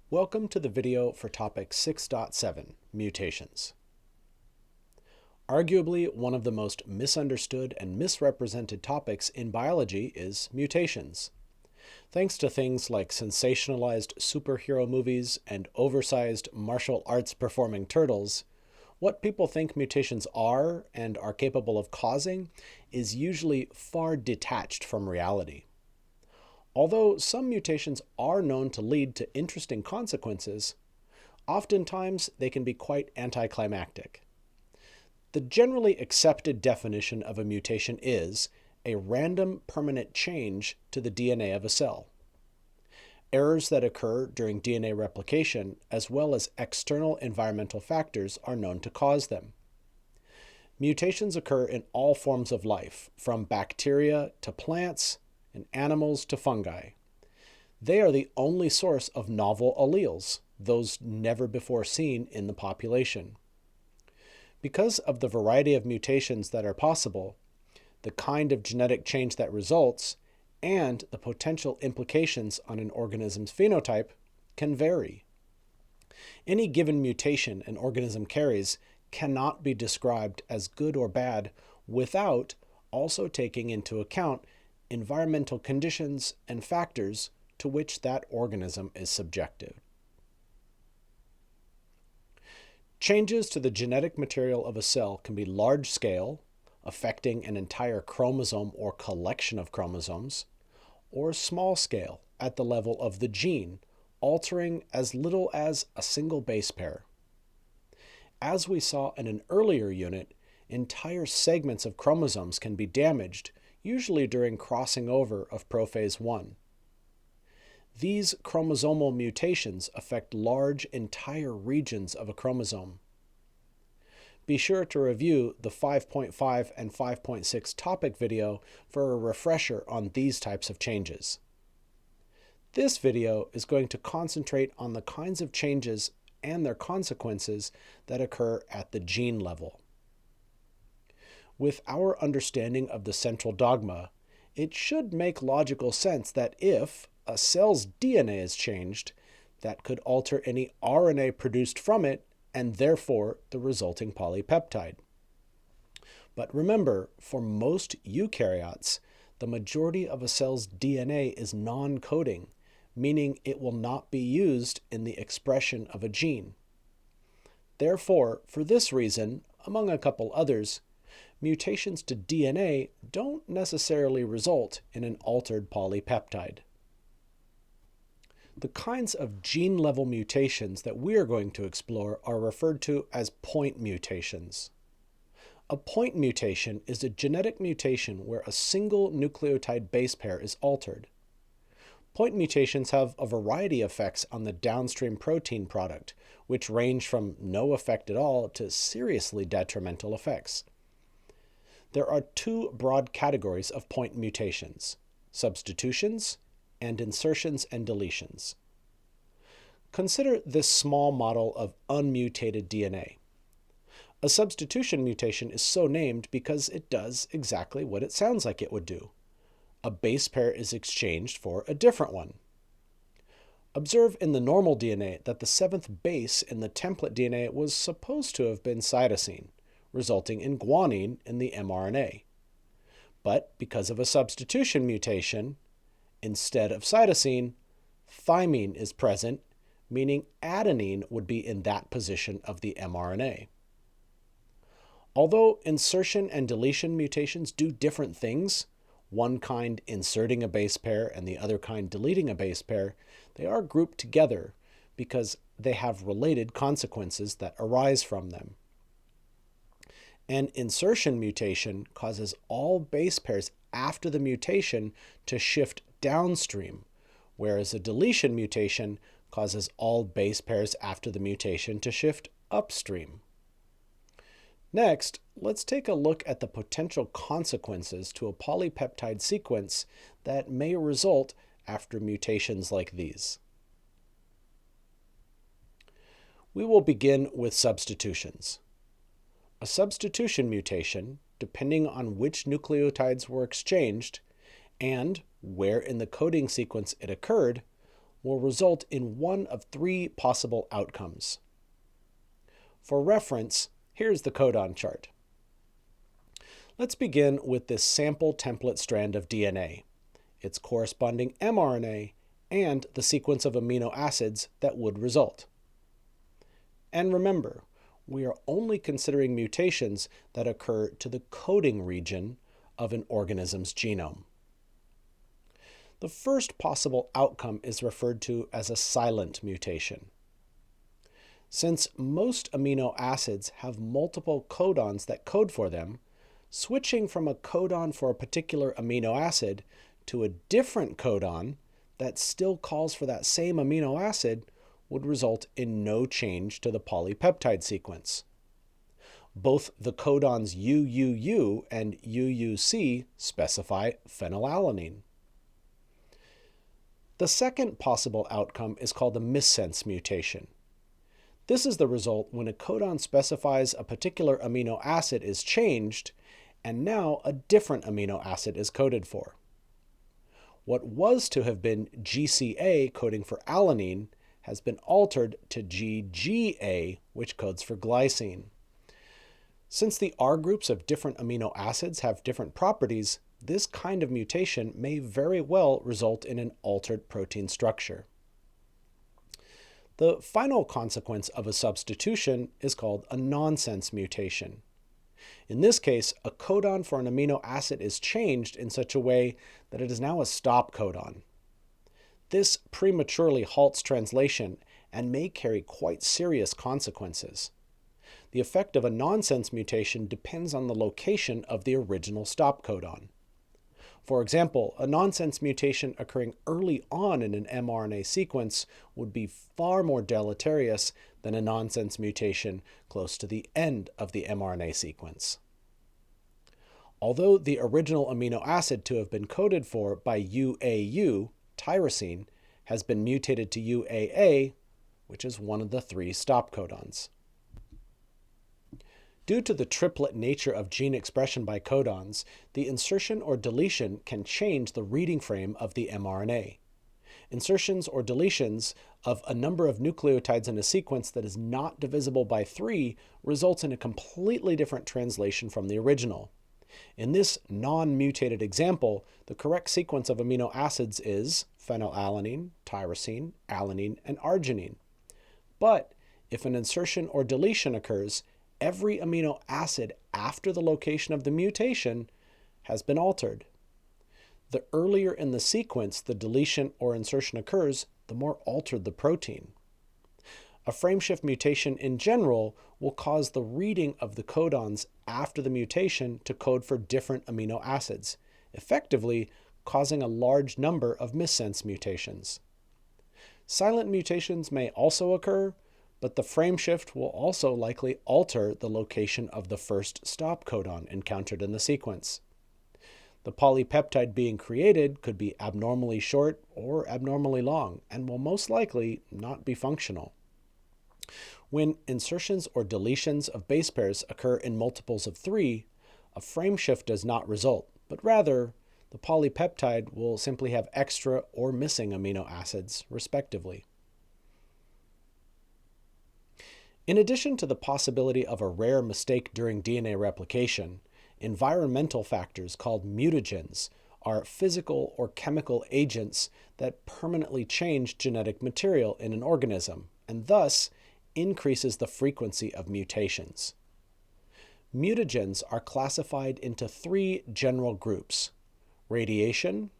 Welcome to the video for topic 6.7, mutations. Arguably, one of the most misunderstood and misrepresented topics in biology is mutations. Thanks to things like sensationalized superhero movies and oversized martial arts performing turtles, what people think mutations are and are capable of causing is usually far detached from reality. Although some mutations are known to lead to interesting consequences, oftentimes they can be quite anticlimactic. The generally accepted definition of a mutation is a random permanent change to the DNA of a cell. Errors that occur during DNA replication, as well as external environmental factors, are known to cause them. Mutations occur in all forms of life, from bacteria to plants, and animals to fungi. They are the only source of novel alleles, those never before seen in the population. Because of the variety of mutations that are possible, the kind of genetic change that results, and the potential implications on an organism's phenotype can vary. Any given mutation an organism carries cannot be described as good or bad without also taking into account environmental conditions and factors to which that organism is subjected. Changes to the genetic material of a cell can be large-scale, affecting an entire chromosome or collection of chromosomes, or small-scale, at the level of the gene, altering as little as a single base pair. As we saw in an earlier unit, entire segments of chromosomes can be damaged, usually during crossing over of prophase 1. These chromosomal mutations affect large entire regions of a chromosome. Be sure to review the 5.5 and 5.6 topic video for a refresher on these types of changes. This video is going to concentrate on the kinds of changes and their consequences that occur at the gene level. With our understanding of the central dogma, it should make logical sense that if a cell's DNA is changed, that could alter any RNA produced from it and therefore the resulting polypeptide. But remember, for most eukaryotes, the majority of a cell's DNA is non-coding, meaning it will not be used in the expression of a gene. Therefore, for this reason, among a couple others, mutations to DNA don't necessarily result in an altered polypeptide. The kinds of gene-level mutations that we are going to explore are referred to as point mutations. A point mutation is a genetic mutation where a single nucleotide base pair is altered. Point mutations have a variety of effects on the downstream protein product, which range from no effect at all to seriously detrimental effects. There are two broad categories of point mutations: substitutions and insertions and deletions. Consider this small model of unmutated DNA. A substitution mutation is so named because it does exactly what it sounds like it would do. A base pair is exchanged for a different one. Observe in the normal DNA that the seventh base in the template DNA was supposed to have been cytosine, resulting in guanine in the mRNA. But because of a substitution mutation, instead of cytosine, thymine is present, meaning adenine would be in that position of the mRNA. Although insertion and deletion mutations do different things, one kind inserting a base pair and the other kind deleting a base pair, they are grouped together because they have related consequences that arise from them. An insertion mutation causes all base pairs after the mutation to shift downstream, whereas a deletion mutation causes all base pairs after the mutation to shift upstream. Next, let's take a look at the potential consequences to a polypeptide sequence that may result after mutations like these. We will begin with substitutions. A substitution mutation, depending on which nucleotides were exchanged and where in the coding sequence it occurred, will result in one of three possible outcomes. For reference, here's the codon chart. Let's begin with this sample template strand of DNA, its corresponding mRNA, and the sequence of amino acids that would result. And remember, we are only considering mutations that occur to the coding region of an organism's genome. The first possible outcome is referred to as a silent mutation. Since most amino acids have multiple codons that code for them, switching from a codon for a particular amino acid to a different codon that still calls for that same amino acid would result in no change to the polypeptide sequence. Both the codons UUU and UUC specify phenylalanine. The second possible outcome is called a missense mutation. This is the result when a codon specifies a particular amino acid is changed, and now a different amino acid is coded for. What was to have been GCA coding for alanine has been altered to GGA, which codes for glycine. Since the R groups of different amino acids have different properties, this kind of mutation may very well result in an altered protein structure. The final consequence of a substitution is called a nonsense mutation. In this case, a codon for an amino acid is changed in such a way that it is now a stop codon. This prematurely halts translation and may carry quite serious consequences. The effect of a nonsense mutation depends on the location of the original stop codon. For example, a nonsense mutation occurring early on in an mRNA sequence would be far more deleterious than a nonsense mutation close to the end of the mRNA sequence. Although the original amino acid to have been coded for by UAU, tyrosine, has been mutated to UAA, which is one of the three stop codons. Due to the triplet nature of gene expression by codons, the insertion or deletion can change the reading frame of the mRNA. Insertions or deletions of a number of nucleotides in a sequence that is not divisible by 3 results in a completely different translation from the original. In this non-mutated example, the correct sequence of amino acids is phenylalanine, tyrosine, alanine, and arginine. But if an insertion or deletion occurs, every amino acid after the location of the mutation has been altered. The earlier in the sequence the deletion or insertion occurs, the more altered the protein. A frameshift mutation in general will cause the reading of the codons after the mutation to code for different amino acids, effectively causing a large number of missense mutations. Silent mutations may also occur, but the frameshift will also likely alter the location of the first stop codon encountered in the sequence. The polypeptide being created could be abnormally short or abnormally long, and will most likely not be functional. When insertions or deletions of base pairs occur in multiples of 3, a frameshift does not result, but rather the polypeptide will simply have extra or missing amino acids, respectively. In addition to the possibility of a rare mistake during DNA replication, environmental factors called mutagens are physical or chemical agents that permanently change genetic material in an organism, and thus increases the frequency of mutations. Mutagens are classified into 3 general groups: radiation,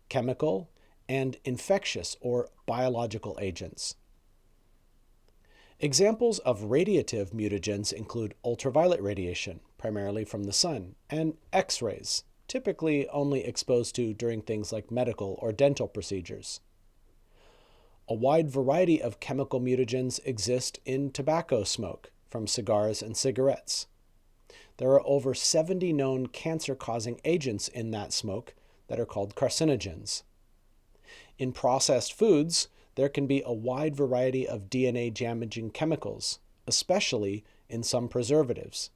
chemical, and infectious or biological agents. Examples of radiative mutagens include ultraviolet radiation, primarily from the sun, and X-rays, typically only exposed to during things like medical or dental procedures. A wide variety of chemical mutagens exist in tobacco smoke, from cigars and cigarettes. There are over 70 known cancer-causing agents in that smoke that are called carcinogens. In processed foods, there can be a wide variety of DNA-damaging chemicals, especially in some preservatives.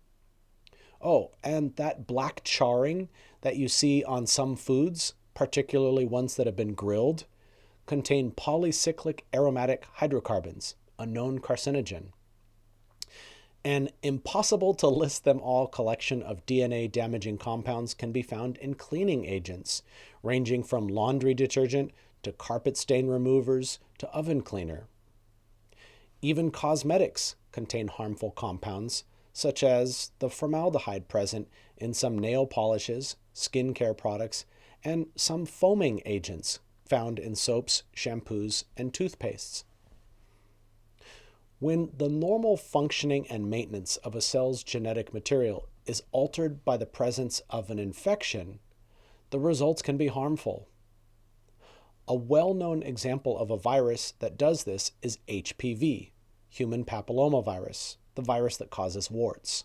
Oh, and that black charring that you see on some foods, particularly ones that have been grilled, contain polycyclic aromatic hydrocarbons, a known carcinogen. An impossible to list them all collection of DNA damaging compounds can be found in cleaning agents, ranging from laundry detergent to carpet stain removers to oven cleaner. Even cosmetics contain harmful compounds, such as the formaldehyde present in some nail polishes, skincare products, and some foaming agents found in soaps, shampoos, and toothpastes. When the normal functioning and maintenance of a cell's genetic material is altered by the presence of an infection, the results can be harmful. A well-known example of a virus that does this is HPV, human papillomavirus, the virus that causes warts.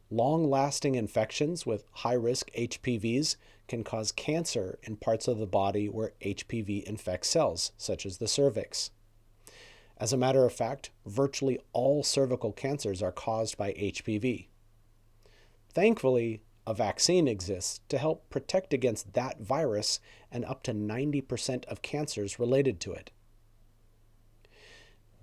Long-lasting infections with high-risk HPVs can cause cancer in parts of the body where HPV infects cells, such as the cervix. As a matter of fact, virtually all cervical cancers are caused by HPV. Thankfully, a vaccine exists to help protect against that virus and up to 90% of cancers related to it.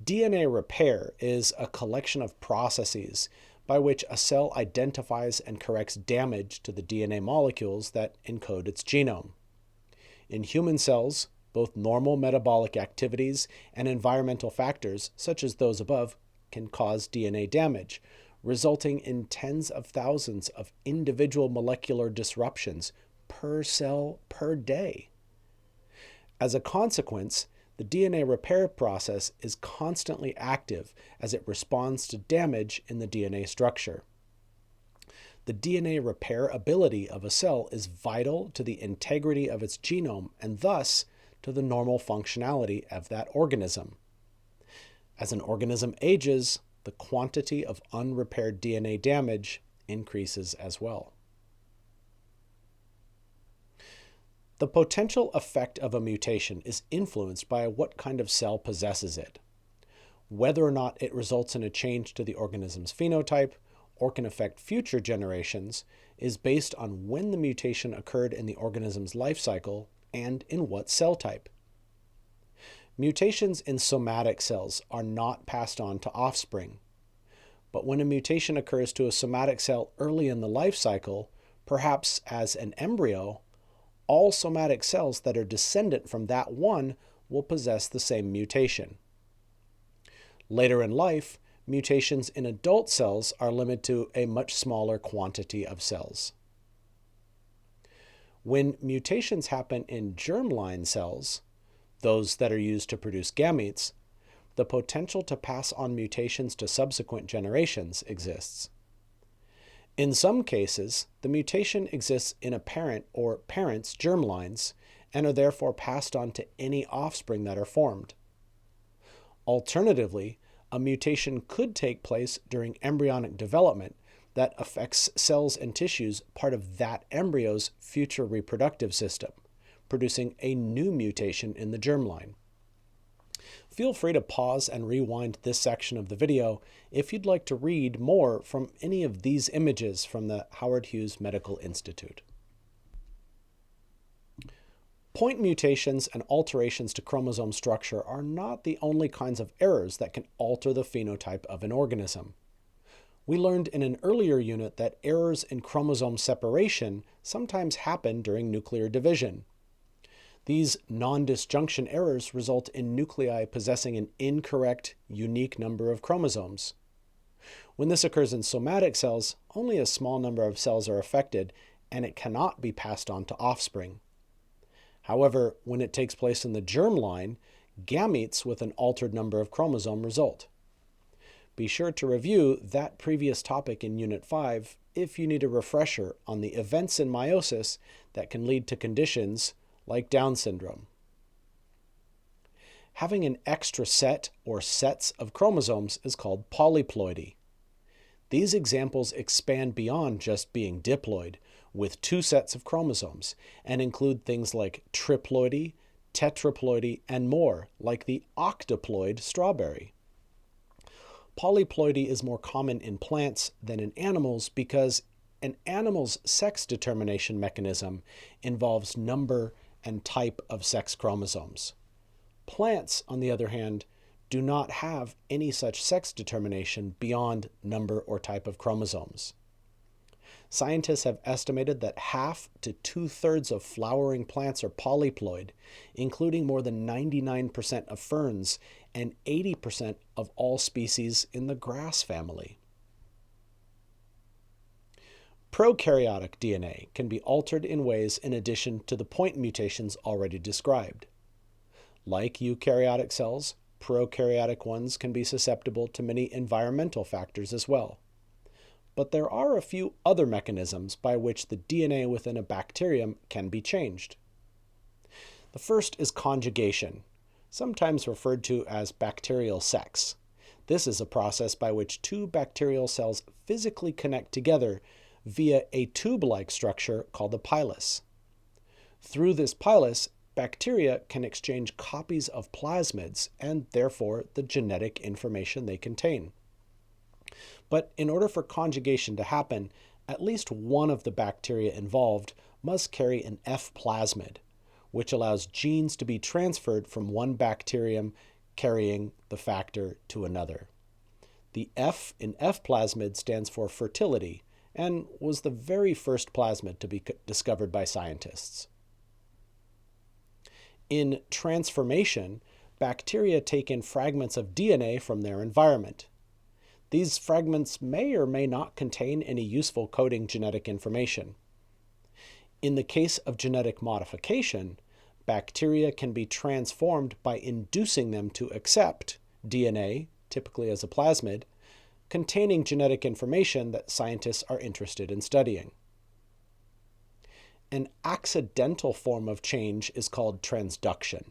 DNA repair is a collection of processes by which a cell identifies and corrects damage to the DNA molecules that encode its genome. In human cells, both normal metabolic activities and environmental factors, such as those above, can cause DNA damage, resulting in tens of thousands of individual molecular disruptions per cell per day. As a consequence, the DNA repair process is constantly active as it responds to damage in the DNA structure. The DNA repair ability of a cell is vital to the integrity of its genome and thus to the normal functionality of that organism. As an organism ages, the quantity of unrepaired DNA damage increases as well. The potential effect of a mutation is influenced by what kind of cell possesses it. Whether or not it results in a change to the organism's phenotype or can affect future generations is based on when the mutation occurred in the organism's life cycle and in what cell type. Mutations in somatic cells are not passed on to offspring. But when a mutation occurs to a somatic cell early in the life cycle, perhaps as an embryo, all somatic cells that are descendant from that one will possess the same mutation. Later in life, mutations in adult cells are limited to a much smaller quantity of cells. When mutations happen in germline cells, those that are used to produce gametes, the potential to pass on mutations to subsequent generations exists. In some cases, the mutation exists in a parent or parents' germlines and are therefore passed on to any offspring that are formed. Alternatively, a mutation could take place during embryonic development that affects cells and tissues part of that embryo's future reproductive system, producing a new mutation in the germline. Feel free to pause and rewind this section of the video if you'd like to read more from any of these images from the Howard Hughes Medical Institute. Point mutations and alterations to chromosome structure are not the only kinds of errors that can alter the phenotype of an organism. We learned in an earlier unit that errors in chromosome separation sometimes happen during nuclear division. These non-disjunction errors result in nuclei possessing an incorrect, unique number of chromosomes. When this occurs in somatic cells, only a small number of cells are affected, and it cannot be passed on to offspring. However, when it takes place in the germline, gametes with an altered number of chromosomes result. Be sure to review that previous topic in Unit 5 if you need a refresher on the events in meiosis that can lead to conditions like Down syndrome. Having an extra set or sets of chromosomes is called polyploidy. These examples expand beyond just being diploid, with 2 sets of chromosomes, and include things like triploidy, tetraploidy, and more, like the octoploid strawberry. Polyploidy is more common in plants than in animals because an animal's sex determination mechanism involves number and type of sex chromosomes. Plants, on the other hand, do not have any such sex determination beyond number or type of chromosomes. Scientists have estimated that half to two-thirds of flowering plants are polyploid, including more than 99% of ferns and 80% of all species in the grass family. Prokaryotic DNA can be altered in ways in addition to the point mutations already described. Like eukaryotic cells, prokaryotic ones can be susceptible to many environmental factors as well. But there are a few other mechanisms by which the DNA within a bacterium can be changed. The first is conjugation, sometimes referred to as bacterial sex. This is a process by which two bacterial cells physically connect together via a tube-like structure called the pilus. Through this pilus, bacteria can exchange copies of plasmids and therefore the genetic information they contain. But in order for conjugation to happen, at least one of the bacteria involved must carry an F plasmid, which allows genes to be transferred from one bacterium carrying the factor to another. The F in F plasmid stands for fertility and was the very first plasmid to be discovered by scientists. In transformation, bacteria take in fragments of DNA from their environment. These fragments may or may not contain any useful coding genetic information. In the case of genetic modification, bacteria can be transformed by inducing them to accept DNA, typically as a plasmid, containing genetic information that scientists are interested in studying. An accidental form of change is called transduction.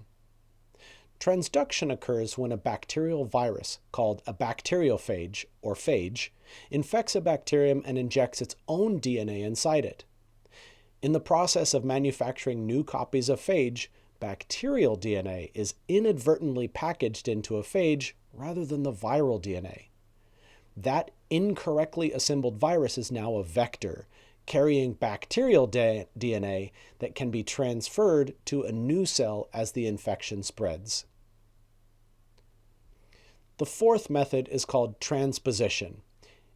Transduction occurs when a bacterial virus, called a bacteriophage or phage, infects a bacterium and injects its own DNA inside it. In the process of manufacturing new copies of phage, bacterial DNA is inadvertently packaged into a phage rather than the viral DNA. That incorrectly assembled virus is now a vector, carrying bacterial DNA that can be transferred to a new cell as the infection spreads. The fourth method is called transposition.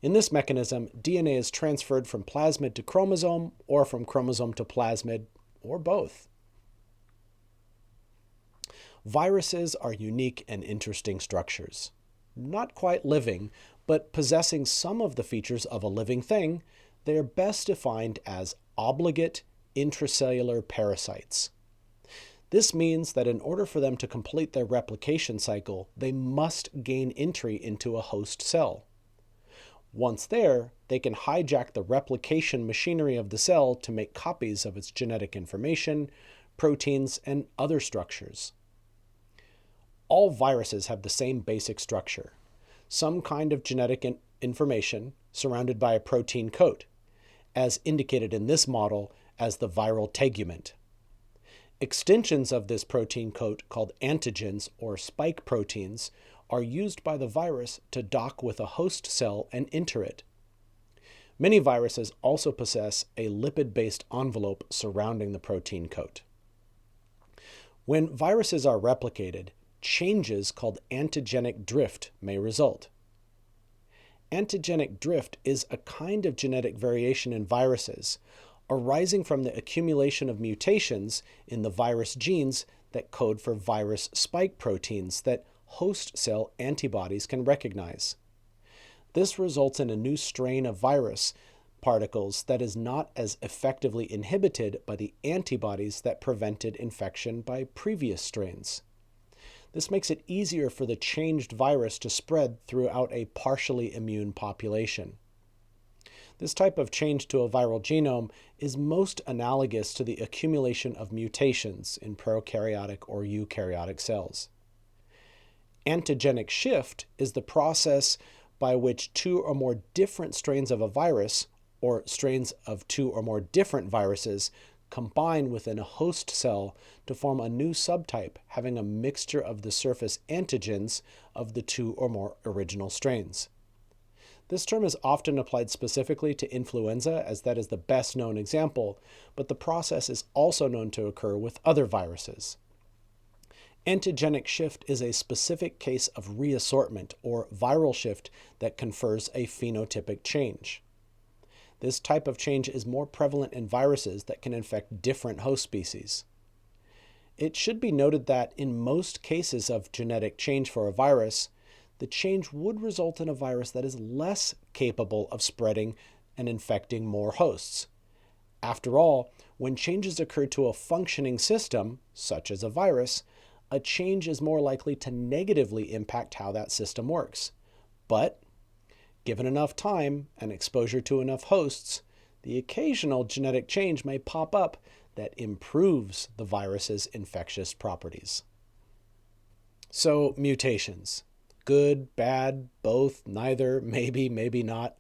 In this mechanism, DNA is transferred from plasmid to chromosome or from chromosome to plasmid, or both. Viruses are unique and interesting structures. Not quite living, but possessing some of the features of a living thing, they are best defined as obligate intracellular parasites. This means that in order for them to complete their replication cycle, they must gain entry into a host cell. Once there, they can hijack the replication machinery of the cell to make copies of its genetic information, proteins, and other structures. All viruses have the same basic structure: some kind of genetic information surrounded by a protein coat, as indicated in this model as the viral tegument. Extensions of this protein coat, called antigens or spike proteins, are used by the virus to dock with a host cell and enter it. Many viruses also possess a lipid-based envelope surrounding the protein coat. When viruses are replicated, changes called antigenic drift may result. Antigenic drift is a kind of genetic variation in viruses, arising from the accumulation of mutations in the virus genes that code for virus spike proteins that host cell antibodies can recognize. This results in a new strain of virus particles that is not as effectively inhibited by the antibodies that prevented infection by previous strains. This makes it easier for the changed virus to spread throughout a partially immune population. This type of change to a viral genome is most analogous to the accumulation of mutations in prokaryotic or eukaryotic cells. Antigenic shift is the process by which two or more different strains of a virus, or strains of two or more different viruses, combine within a host cell to form a new subtype having a mixture of the surface antigens of the two or more original strains. This term is often applied specifically to influenza, as that is the best known example, but the process is also known to occur with other viruses. Antigenic shift is a specific case of reassortment or viral shift that confers a phenotypic change. This type of change is more prevalent in viruses that can infect different host species. It should be noted that in most cases of genetic change for a virus, the change would result in a virus that is less capable of spreading and infecting more hosts. After all, when changes occur to a functioning system, such as a virus, a change is more likely to negatively impact how that system works. But, given enough time and exposure to enough hosts, the occasional genetic change may pop up that improves the virus's infectious properties. So, mutations. Good, bad, both, neither, maybe, maybe not.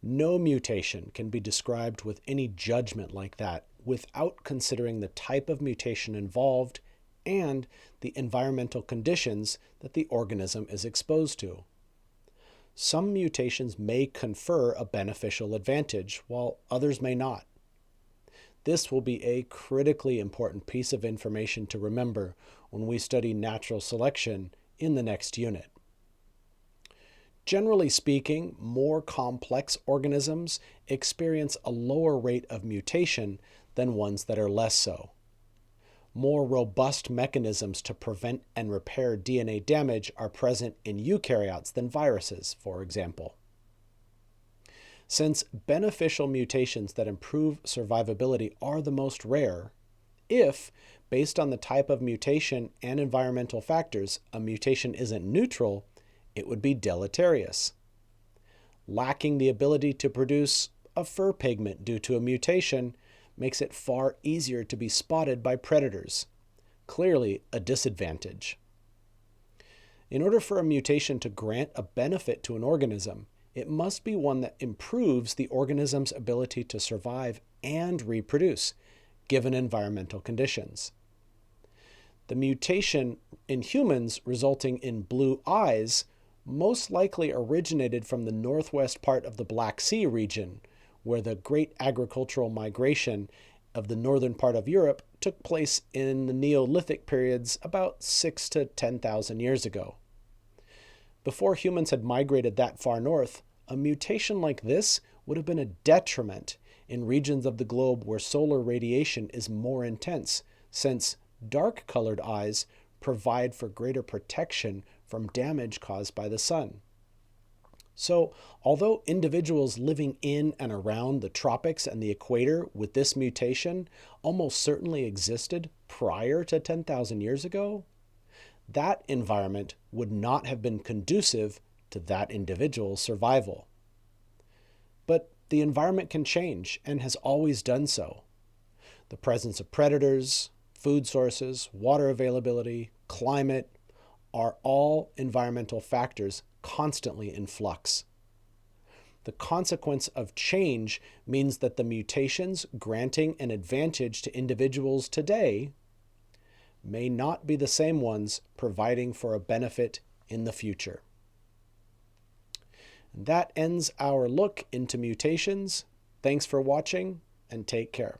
No mutation can be described with any judgment like that without considering the type of mutation involved and the environmental conditions that the organism is exposed to. Some mutations may confer a beneficial advantage, while others may not. This will be a critically important piece of information to remember when we study natural selection in the next unit. Generally speaking, more complex organisms experience a lower rate of mutation than ones that are less so. More robust mechanisms to prevent and repair DNA damage are present in eukaryotes than viruses, for example. Since beneficial mutations that improve survivability are the most rare, if, based on the type of mutation and environmental factors, a mutation isn't neutral, it would be deleterious. Lacking the ability to produce a fur pigment due to a mutation makes it far easier to be spotted by predators. Clearly a disadvantage. In order for a mutation to grant a benefit to an organism, it must be one that improves the organism's ability to survive and reproduce, given environmental conditions. The mutation in humans resulting in blue eyes most likely originated from the northwest part of the Black Sea region, where the great agricultural migration of the northern part of Europe took place in the Neolithic periods about 6,000 to 10,000 years ago. Before humans had migrated that far north, a mutation like this would have been a detriment in regions of the globe where solar radiation is more intense, since dark-colored eyes provide for greater protection from damage caused by the sun. So, although individuals living in and around the tropics and the equator with this mutation almost certainly existed prior to 10,000 years ago, that environment would not have been conducive to that individual's survival. But the environment can change and has always done so. The presence of predators, food sources, water availability, climate are all environmental factors constantly in flux. The consequence of change means that the mutations granting an advantage to individuals today may not be the same ones providing for a benefit in the future. That ends our look into mutations. Thanks for watching and take care.